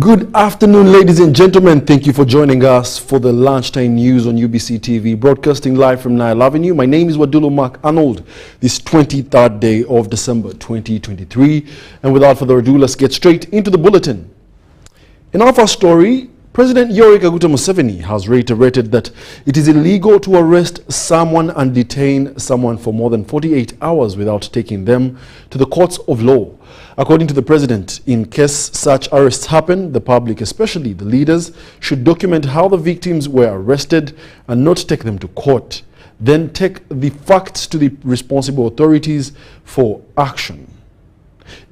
Good afternoon, ladies and gentlemen. Thank you for joining us for the lunchtime news on UBC TV, broadcasting live from Nile Avenue. My name is Wadulo Arnold, this 23rd day of December 2023. And without further ado, let's get straight into the bulletin. In our first story, President Yoweri Kaguta Museveni has reiterated that it is illegal to arrest someone and detain someone for more than 48 hours without taking them to the courts of law. According to the president, in case such arrests happen, the public, especially the leaders, should document how the victims were arrested and not take them to court. Then take the facts to the responsible authorities for action.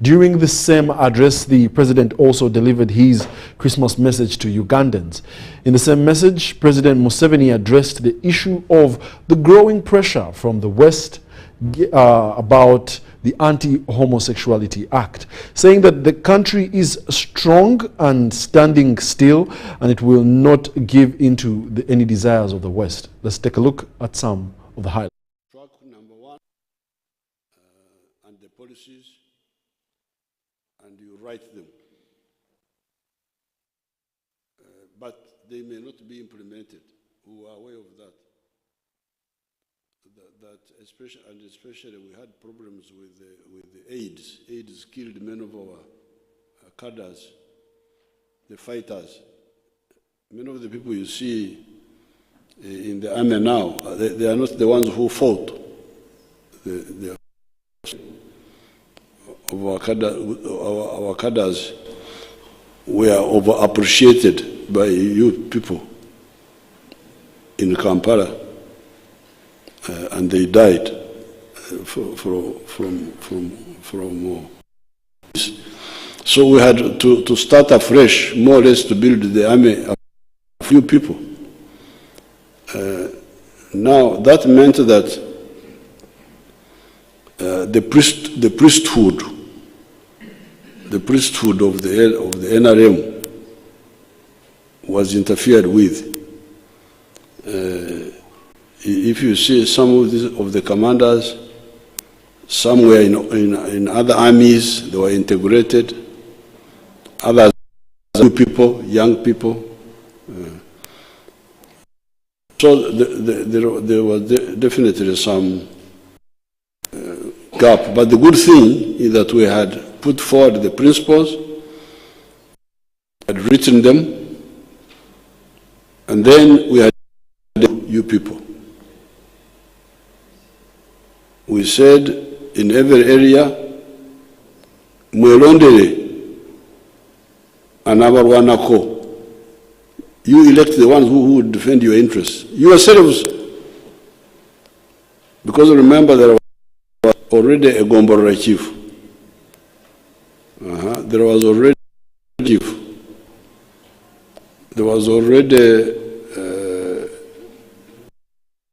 During the same address, the president also delivered his Christmas message to Ugandans. In the same message, President Museveni addressed the issue of the growing pressure from the West about the Anti-Homosexuality Act, saying that the country is strong and standing still and it will not give in to any desires of the West. Let's take a look at some of the highlights. Track number one, and the policies, and you write them. But they may not be implemented. We are aware of that. Especially we had problems with the AIDS. AIDS killed many of our cadres, the fighters. Many of the people you see in the army now, they are not the ones who fought. Our cadres were overappreciated by you people in Kampala. And they died from so we had to start afresh, more or less, to build the army of a few people. Now that meant that the priesthood of the NRM was interfered with. If you see some of the commanders, some were in other armies, they were integrated, others new people, young people. So there was definitely some gap. But the good thing is that we had put forward the principles, had written them, and then we had you people. We said in every area, mwelondere anabarwanako. You elect the ones who would defend your interests. Yourselves. Because remember, there was already a Gombora chief. There was already a chief. There was already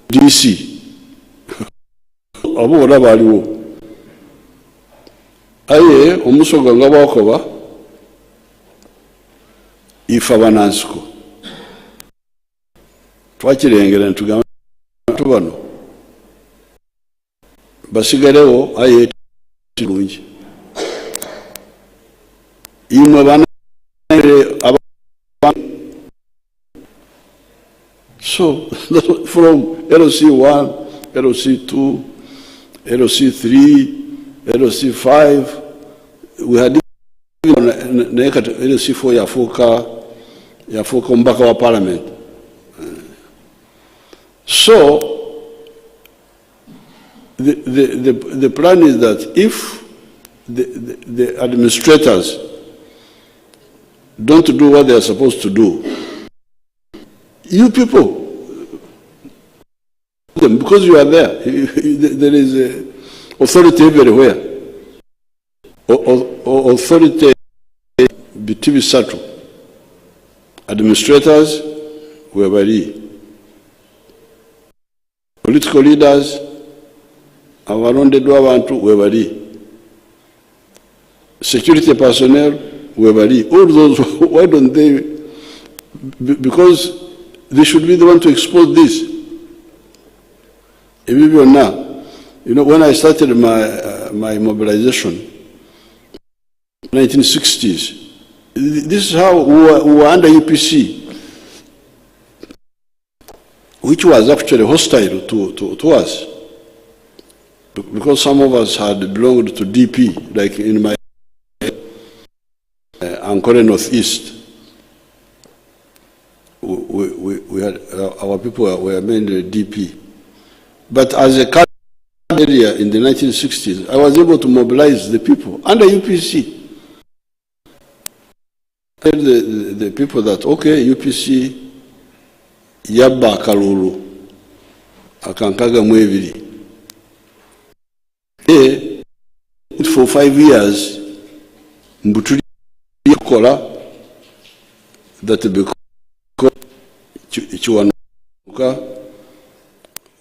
DC. Abo wala baliwo aye omusoga nga bakoba ifa banansiko twakirengera ntugamba tubano basigalewo aye tulungi imwe bana so from LC1, LC2, LC3, LC5, we had LC4 yafuka mpaka wa parliament. So the plan is that if the administrators don't do what they are supposed to do, you people, because you are there, there is authority everywhere. Authority BTV Sato. Administrators were bari. Political leaders, abarondedwa abantu were bari. Security personnel were bari. All those, why don't they? Because they should be the one to expose this. Now, you know, when I started my mobilization, 1960s, This is how we were under UPC, which was actually hostile to us, because some of us had belonged to DP, like in my Ankole Northeast. We had, our people were mainly DP. But as a area in the 1960s, I was able to mobilize the people under UPC. The people that, okay, UPC, Yabba Kalulu, Akankaga Mwevili. For 5 years, Mbuturi Kola, that because Chiwanuka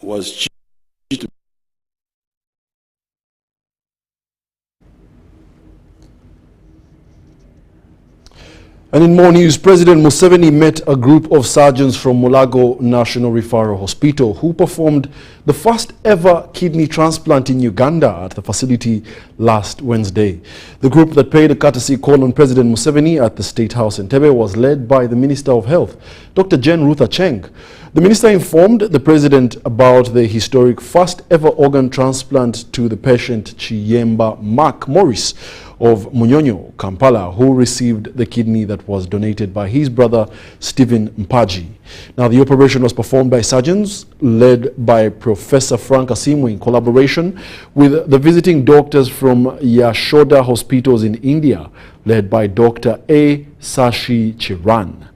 was cheated. And in more news, President Museveni met a group of surgeons from Mulago National Referral Hospital who performed the first ever kidney transplant in Uganda at the facility last Wednesday. The group that paid a courtesy call on President Museveni at the State House in Entebbe was led by the Minister of Health, Dr. Jane Ruth Acheng. The minister informed the president about the historic first ever organ transplant to the patient Chiyemba Mark Morris of Munyonyo, Kampala, who received the kidney that was donated by his brother Stephen Mpaji. Now, the operation was performed by surgeons led by Professor Frank Asimu in collaboration with the visiting doctors from Yashoda hospitals in India, led by Dr. A. Sashi Chiran.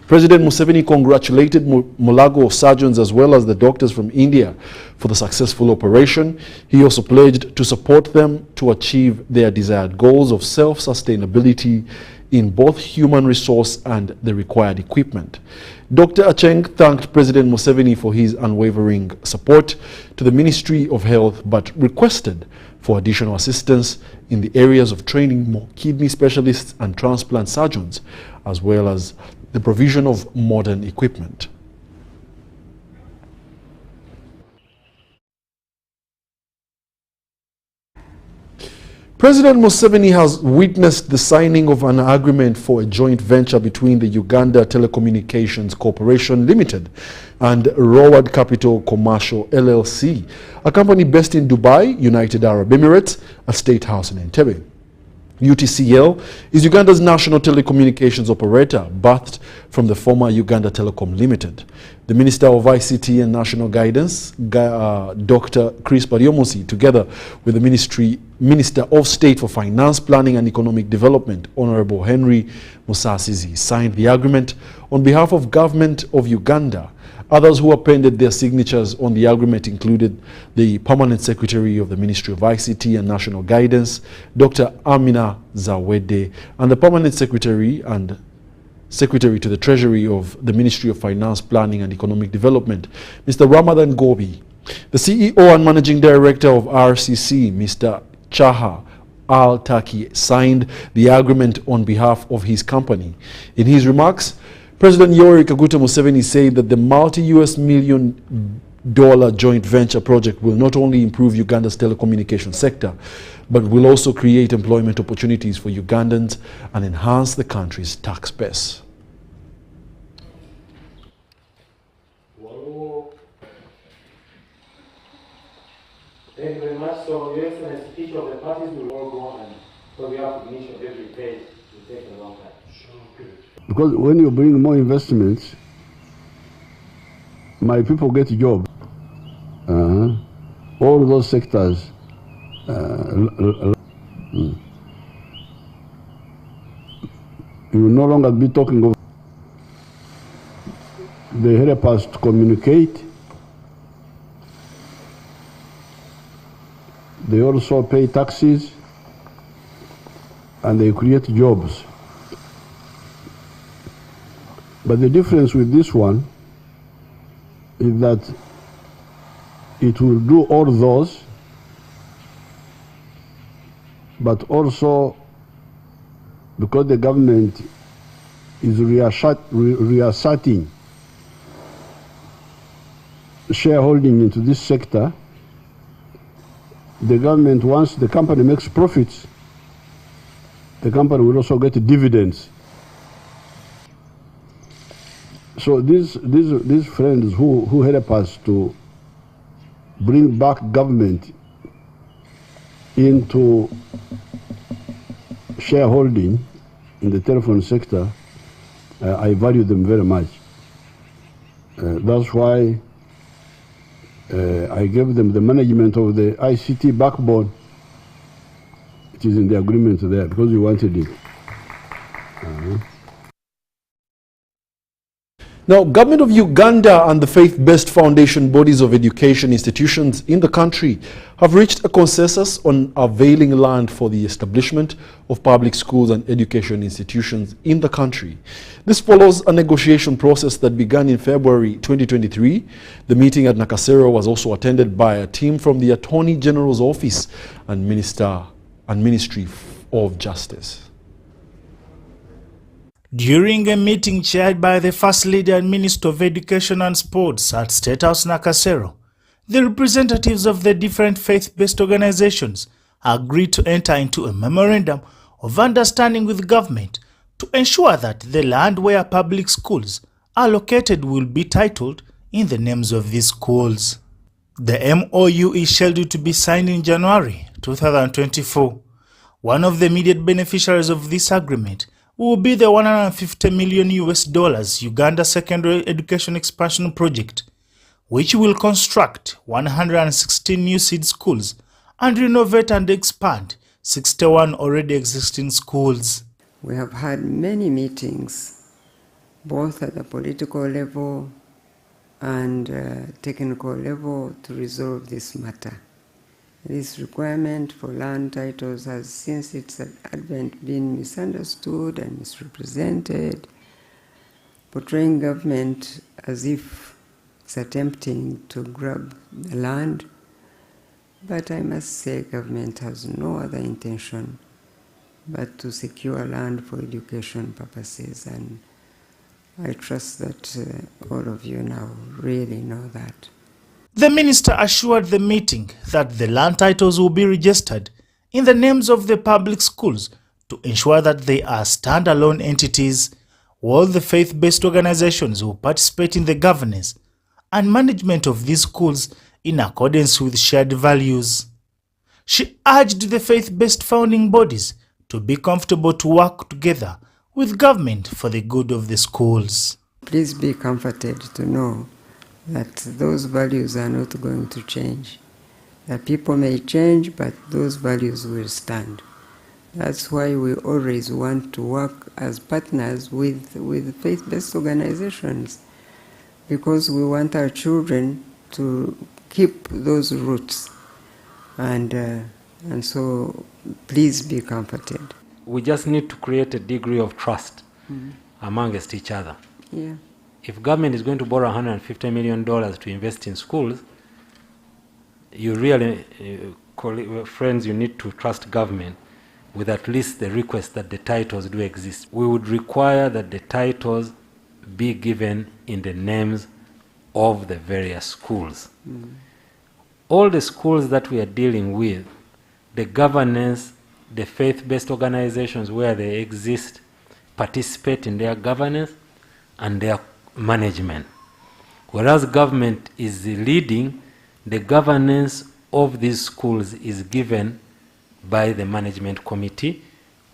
President Museveni congratulated Mulago surgeons as well as the doctors from India for the successful operation. He also pledged to support them to achieve their desired goals of self-sustainability in both human resource and the required equipment. Dr. Acheng thanked President Museveni for his unwavering support to the Ministry of Health, but requested for additional assistance in the areas of training more kidney specialists and transplant surgeons, as well as the provision of modern equipment. President Museveni has witnessed the signing of an agreement for a joint venture between the Uganda Telecommunications Corporation Limited and Roward Capital Commercial LLC, a company based in Dubai, United Arab Emirates, a state house in Entebbe. UTCL is Uganda's national telecommunications operator, birthed from the former Uganda Telecom Limited. The Minister of ICT and National Guidance, Dr. Chris Bariomusi, together with the Minister of State for Finance, Planning and Economic Development, Honorable Henry Musasizi, signed the agreement on behalf of Government of Uganda. Others who appended their signatures on the agreement included the Permanent Secretary of the Ministry of ICT and National Guidance, Dr. Amina Zawede, and the Permanent Secretary and Secretary to the Treasury of the Ministry of Finance, Planning and Economic Development, Mr. Ramadan Gobi. The CEO and Managing Director of RCC, Mr. Chaha Al-Taki, signed the agreement on behalf of his company. In his remarks, President Yoweri Kaguta Museveni said that the multi-US million-dollar joint venture project will not only improve Uganda's telecommunications sector, but will also create employment opportunities for Ugandans and enhance the country's tax base. Thank you very much. So, Your Excellency, each of the parties will all go on, so we have to finish of every page. It will take a long time. Because when you bring more investments, my people get jobs. All those sectors. You will no longer be talking of. They help us to communicate. They also pay taxes and they create jobs. But the difference with this one is that it will do all those, but also because the government is reasserting shareholding into this sector, the government, once the company makes profits, the company will also get dividends So these friends who help us to bring back government into shareholding in the telephone sector, I value them very much. That's why I gave them the management of the ICT backbone. It is in the agreement there because we wanted it. Now, government of Uganda and the faith-based foundation bodies of education institutions in the country have reached a consensus on availing land for the establishment of public schools and education institutions in the country. This follows a negotiation process that began in February 2023. The meeting at Nakasero was also attended by a team from the Attorney General's Office and Ministry of Justice. During a meeting chaired by the First Lady and Minister of Education and Sports at State House Nakasero, the representatives of the different faith-based organizations agreed to enter into a memorandum of understanding with government to ensure that the land where public schools are located will be titled in the names of these schools. The MOU is scheduled to be signed in January 2024. One of the immediate beneficiaries of this agreement will be the $150 million Uganda Secondary Education Expansion Project, which will construct 116 new seed schools and renovate and expand 61 already existing schools. We have had many meetings, both at the political level and technical level, to resolve this matter. This requirement for land titles has, since its advent, been misunderstood and misrepresented, portraying government as if it's attempting to grab the land. But I must say government has no other intention but to secure land for education purposes, and I trust that all of you now really know that. The minister assured the meeting that the land titles will be registered in the names of the public schools to ensure that they are standalone entities, while the faith-based organizations will participate in the governance and management of these schools in accordance with shared values. She urged the faith-based founding bodies to be comfortable to work together with government for the good of the schools. Please be comforted to know that those values are not going to change. That people may change, but those values will stand. That's why we always want to work as partners with faith-based organizations, because we want our children to keep those roots. And so please be comforted. We just need to create a degree of trust amongst each other. Yeah. If government is going to borrow $150 million to invest in schools, you really, friends, you need to trust government with at least the request that the titles do exist. We would require that the titles be given in the names of the various schools. All the schools that we are dealing with, the governance, the faith-based organizations where they exist, participate in their governance and their management. Whereas government is leading, the governance of these schools is given by the management committee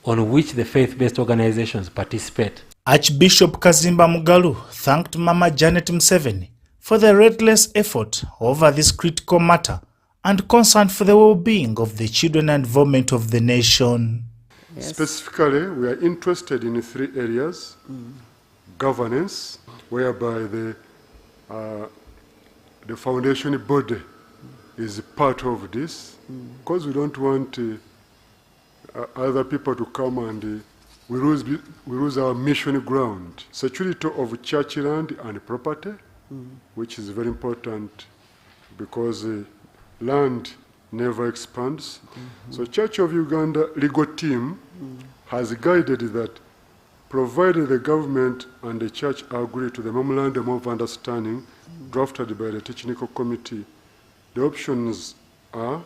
on which the faith-based organizations participate. Archbishop Kazimba Mugalu thanked Mama Janet Museveni for the relentless effort over this critical matter and concern for the well-being of the children and development of the nation. Yes. Specifically, we are interested in 3 areas. Governance, whereby the foundation body is part of this, because we don't want other people to come and we lose our mission ground. Security of church land and property, which is very important because land never expands. So Church of Uganda legal team has guided that provided the government and the church agree to the memorandum of understanding drafted by the technical committee, the options are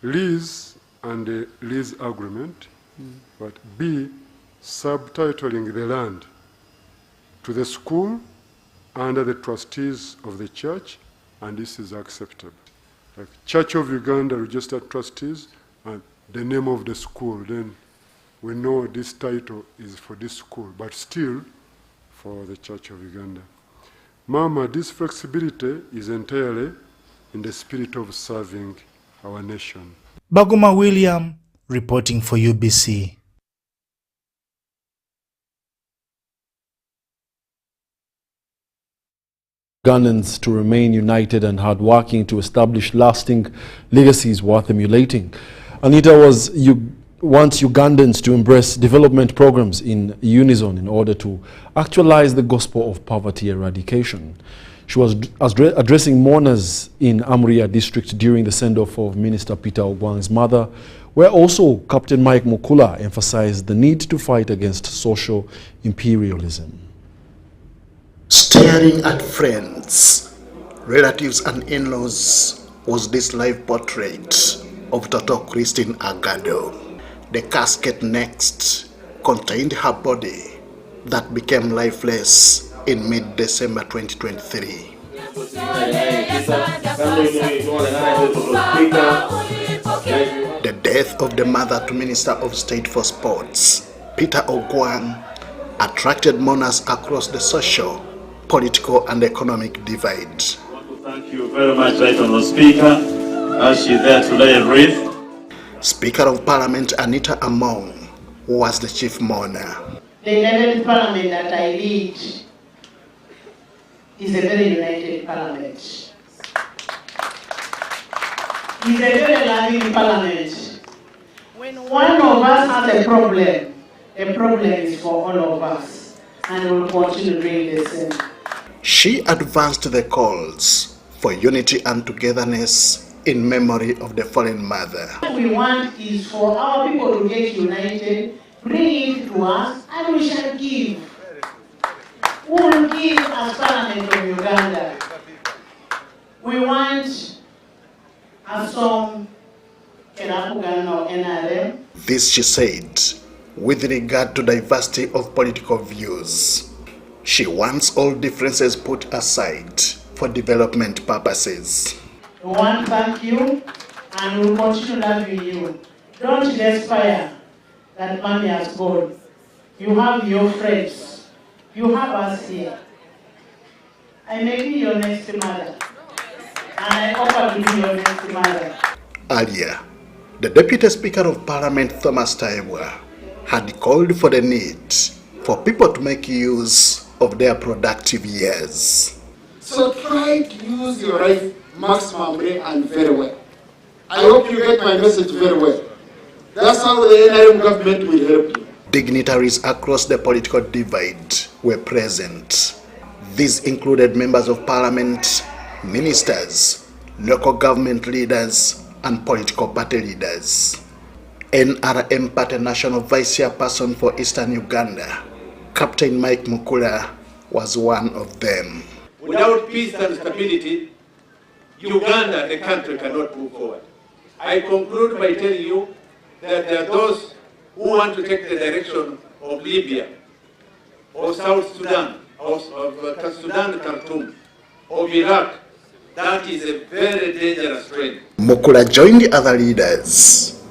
lease and a lease agreement, but B, subtitling the land to the school under the trustees of the church, and this is acceptable. Like Church of Uganda registered trustees and the name of the school, then we know this title is for this school, but still for the Church of Uganda. Mama, this flexibility is entirely in the spirit of serving our nation. Baguma William, reporting for UBC. Ugandans to remain united and hardworking to establish lasting legacies worth emulating. Anita wants Ugandans to embrace development programs in unison in order to actualize the gospel of poverty eradication. She was addressing mourners in Amuria district during the send-off of Minister Peter Ogwang's mother, where also Captain Mike Mukula emphasized the need to fight against social imperialism. Staring at friends, relatives and in-laws was this live portrait of Toto Christine Agado. The casket next contained her body that became lifeless in mid-December 2023. The death of the mother to Minister of State for Sports, Peter Ogwang, attracted mourners across the social, political and economic divide. Thank you very much, Right Honourable Speaker, as she's there to lay a wreath. Speaker of Parliament Anita Among was the chief mourner. The 11th Parliament that I lead is a very united Parliament. It's a very loving Parliament. When one of us has a problem, the problem is for all of us, and we'll continue doing the same. She advanced the calls for unity and togetherness in memory of the fallen mother. What we want is for our people to get united, bring it to us, and we shall give. We will give as Parliament of Uganda. We want a song, NRM. This she said with regard to diversity of political views. She wants all differences put aside for development purposes. We want to thank you and we will continue loving you. Don't despair that mommy has gone. You have your friends. You have us here. I may be your next mother. And I offer to be your next mother. Earlier, the Deputy Speaker of Parliament Thomas Taibwa had called for the need for people to make use of their productive years. So try to use your life maximally and very well. I hope you get my message very well. That's how the NRM government will help you. Dignitaries across the political divide were present. These included members of parliament, ministers, local government leaders, and political party leaders. NRM Party National Vice Chairperson for Eastern Uganda, Captain Mike Mukula, was one of them. Without peace and stability, Uganda, the country, cannot move forward. I conclude by telling you that there are those who want to take the direction of Libya, or South Sudan, of Sudan, Khartoum, of Iraq. That is a very dangerous trend. Mukula joined the other leaders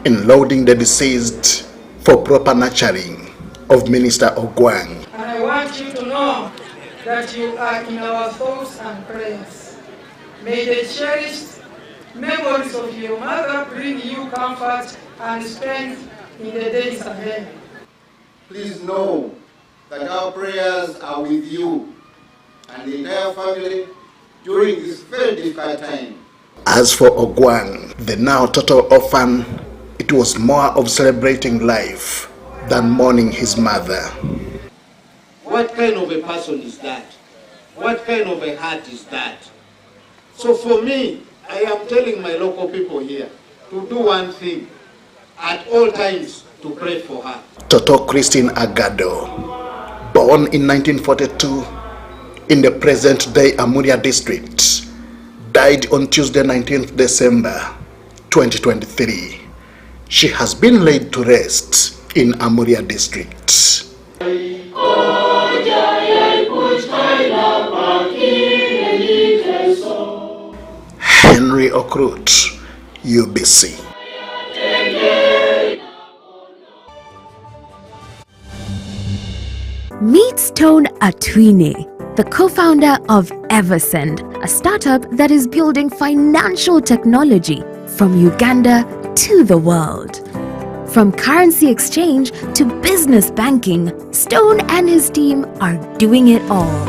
in lauding the deceased for proper nurturing of Minister Ogwang. And I want you to know that you are in our thoughts and prayers. May the cherished memories of your mother bring you comfort and strength in the days ahead. Please know that our prayers are with you and the entire family during this very difficult time. As for Ogwang, the now total orphan, it was more of celebrating life than mourning his mother. What kind of a person is that? What kind of a heart is that? So for me, I am telling my local people here to do one thing, at all times to pray for her. Toto Christine Agado, born in 1942 in the present-day Amuria district, died on Tuesday 19th December 2023. She has been laid to rest in Amuria district. Oh, Okrut, UBC. Meet Stone Atwine, the co-founder of Eversend, a startup that is building financial technology from Uganda to the world. From currency exchange to business banking, Stone and his team are doing it all.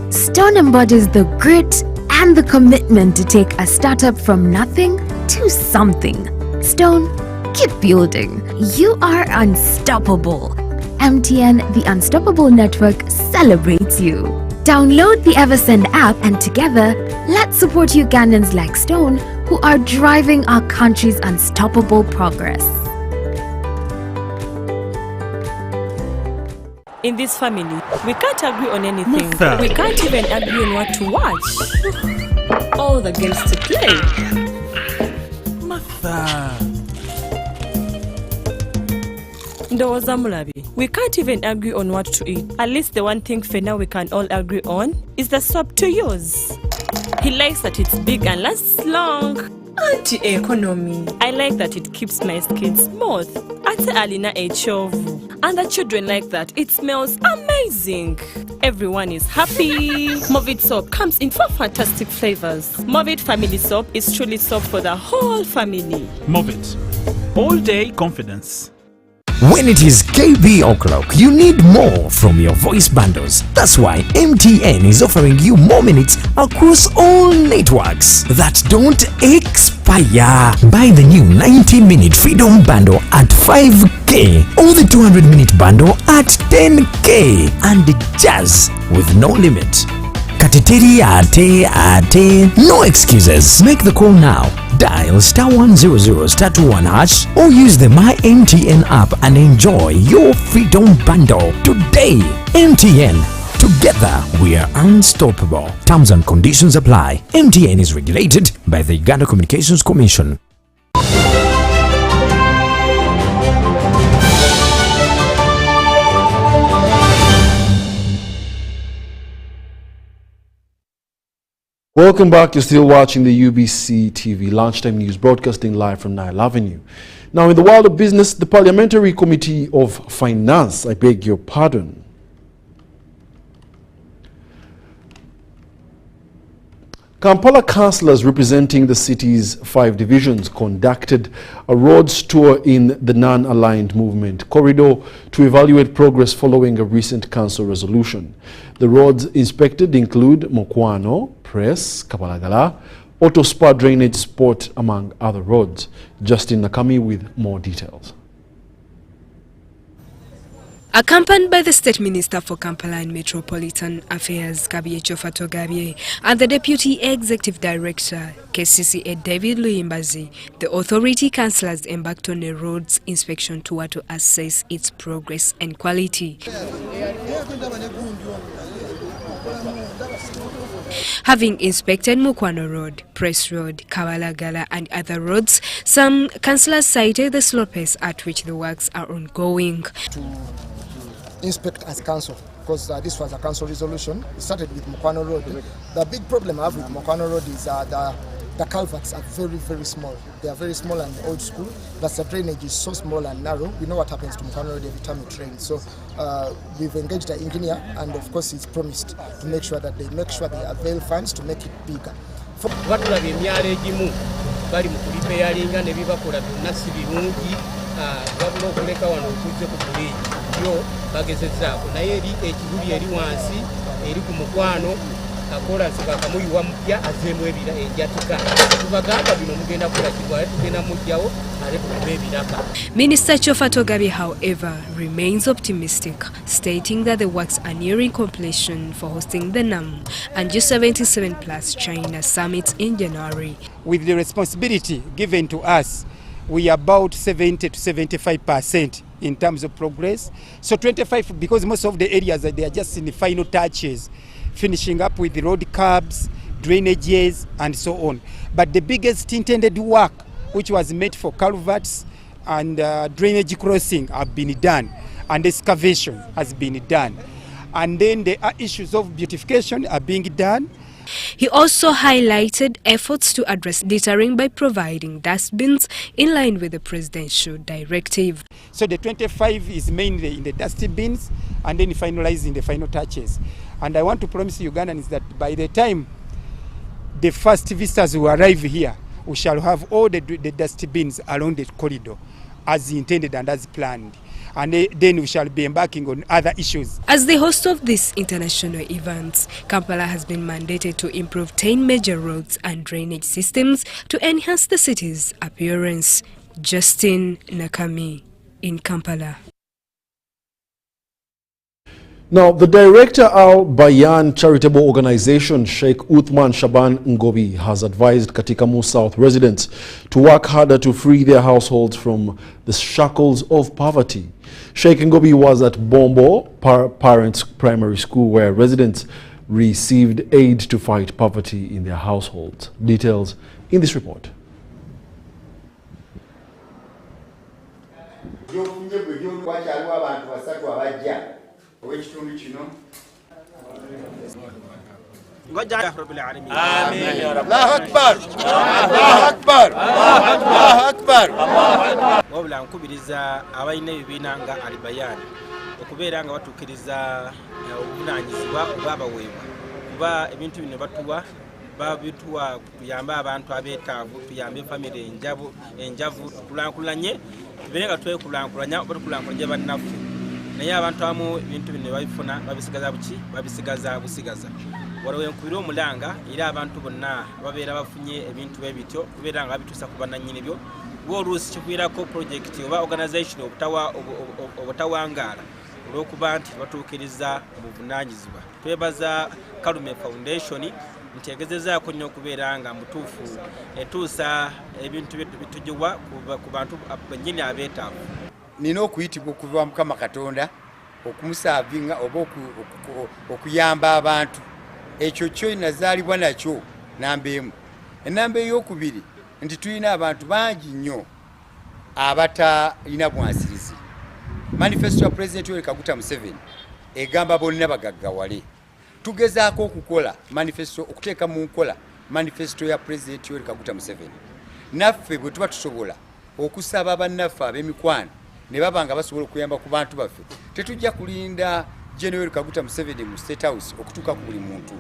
Stone embodies the grit and the commitment to take a startup from nothing to something. Stone, keep building. You are unstoppable. MTN, the Unstoppable Network, celebrates you. Download the Eversend app and together, let's support Ugandans like Stone who are driving our country's unstoppable progress. In this family, we can't agree on anything. Martha. We can't even agree on what to watch. All the games to play. Martha. Ndoza Mulabi. We can't even agree on what to eat. At least the one thing for now we can all agree on is the soap to use. He likes that it's big and lasts long. Anti-economy. I like that it keeps my skin smooth. Ate alina echovu. And the children like that. It smells amazing. Everyone is happy. Movit soap comes in 4 fantastic flavors. Movit family soap is truly soap for the whole family. Movit. All day confidence. When it is KB o'clock, you need more from your voice bundles. That's why MTN is offering you more minutes across all networks that don't expire. Buy the new 90-minute Freedom Bundle at 5K or the 200-minute bundle at 10K and just with no limit. Katiteri ate, no excuses. Make the call now. Dial *100 *21 hash or use the My MTN app and enjoy your Freedom Bundle today. MTN. Together we are unstoppable. Terms and conditions apply. MTN is regulated by the Uganda Communications Commission. Welcome back. You're still watching the UBC TV Lunchtime News, broadcasting live from Nile Avenue. Now, in the world of business, the Parliamentary Committee of Finance, I beg your pardon, Kampala councillors representing the city's 5 divisions conducted a roads tour in the non-aligned movement corridor to evaluate progress following a recent council resolution. The roads inspected include Mokwano, Press, Kabalagala, Auto Spa Drainage Sport, among other roads. Justin Nakami with more details. Accompanied by the State Minister for Kampala and Metropolitan Affairs, Kabiecho Fatogabie, and the Deputy Executive Director, KCCA David Luyimbazi, the authority councillors embarked on a roads inspection tour to assess its progress and quality. Having inspected Mukwano Road, Press Road, Kabalagala and other roads, some councillors cited the slow pace at which the works are ongoing. Inspect as council, because this was a council resolution. It started with Mukwano Road. The big problem I have with Mukwano Road is the culverts are very, very small. They are very small and old school. Plus the drainage is so small and narrow. We know what happens to Mukwano Road every time it rains. So we've engaged an engineer, and of course it's promised to make sure that they avail funds to make it bigger. Minister Chofatogabi, however, remains optimistic, stating that the works are nearing completion for hosting the NAM and G77 Plus China Summit in January. With the responsibility given to us, we are about 70 to 75% in terms of progress. So 25, because most of the areas they are just in the final touches, finishing up with the road curbs, drainages, and so on. But the biggest intended work, which was made for culverts and drainage crossing, have been done, and excavation has been done. And then the issues of beautification are being done. He also highlighted efforts to address littering by providing dustbins in line with the presidential directive. So the 25 is mainly in the dustbins and then finalizing the final touches. And I want to promise Ugandans that by the time the first visitors who arrive here, we shall have all the dustbins along the corridor as intended and as planned. And then we shall be embarking on other issues. As the host of these international events, Kampala has been mandated to improve 10 major roads and drainage systems to enhance the city's appearance. Justin Nakami in Kampala. Now, the director Al Bayan charitable organization, Sheikh Uthman Shaban Ngobi, has advised Katikamu South residents to work harder to free their households from the shackles of poverty. Sheikh Ngobi was at Bombo Parents Primary School, where residents received aid to fight poverty in their households. Details in this report. wabula nkubiriza abalina ebibiina nga alibayani okubeera nga batuukiriza obuvunaanyizibwa obwabaweebwa kuba ebintu bino babituwa tuyambe abantu abeetaavu, tuyambe famire enjavu, tukulankulanye tubeere nga twekulankulanya oba tukulankulanya bannaffe. Naye abantu abamu ebintu bino babifuna babisigaza busigaza. Waliwo enkubira omulanga era abantu bonna babeera bafunye ebintu ebityo kubeera nga babituusa ku bannannyini byo. Oluusi kiviirako projekiti oba organization obutawangaala olw'okuba nti batuukiriza obuvunaanyizibwa. Twebaza Kalume Foundation nti egezezaako nnyo okubeera nga mutuufu etuusa ebintu bitugiwa ku bantu bennyini abeetaavu. Nina okuyitibwa okuva Mukama Katonda okumusaavinga oba okuyamba abantu. Ekyo kyo nazaalibwa nakyo namba emu. Enamba ey'okubiri nti tulina abantu bangi nnyo abatalina bwansirizi. Manifesto ya President Yoweri Kaguta Museveni egamba bonna bagaggawale. Tugezaako okukola manifesto, okuteeka mu nkola manifesto ya President Yoweri Kaguta Museveni. Naffe bwe tuba tusobola okusaba bannaffe ab'emikwano ne baba nga basobola okuyamba ku bantu baffe, tetujja kulinda Yoweri Kaguta Museveni mu State House okutuuka ku buli muntu.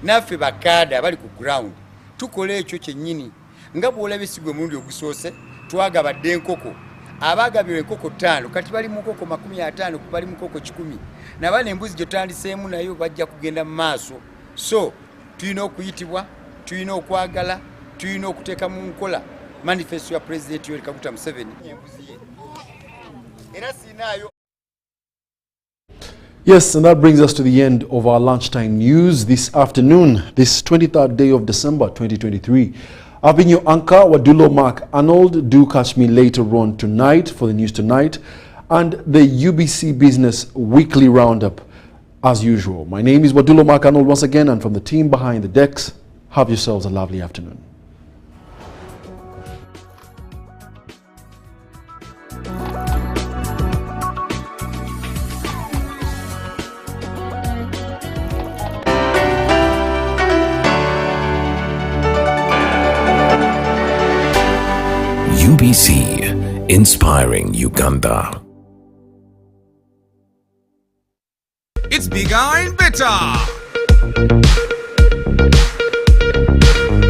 Naffe bakaada bali ku ground tukola ekyo kyennyini. Nga bw'olabisibwa omulundi ogusoose twagabadde enkoko, abaagabirwa enkoko 5 kati bali mu nkoko 50, bali mu nkoko 10. Nabana embuzi gye tutandiseemu nayo bajja kugenda mu maaso. So tulina okuyitibwa, tulina okwagala, tulina okuteeka mu nkola manifesto ya President Yoweri Kaguta Museveni. Era sinaayo. Yes, and that brings us to the end of our lunchtime news this afternoon, this 23rd day of December 2023. I've been your anchor, Wadulo Mark Arnold. Do catch me later on tonight for the news tonight and the UBC Business Weekly Roundup as usual. My name is Wadulo Mark Arnold once again, and from the team behind the decks, have yourselves a lovely afternoon. UBC, inspiring Uganda. It's bigger and better.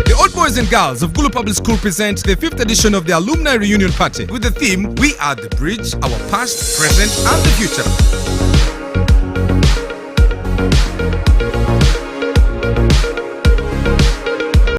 The Old Boys and Girls of Gulu Public School present the 5th edition of the Alumni Reunion Party with the theme, We Are the Bridge, Our Past, Present and the Future.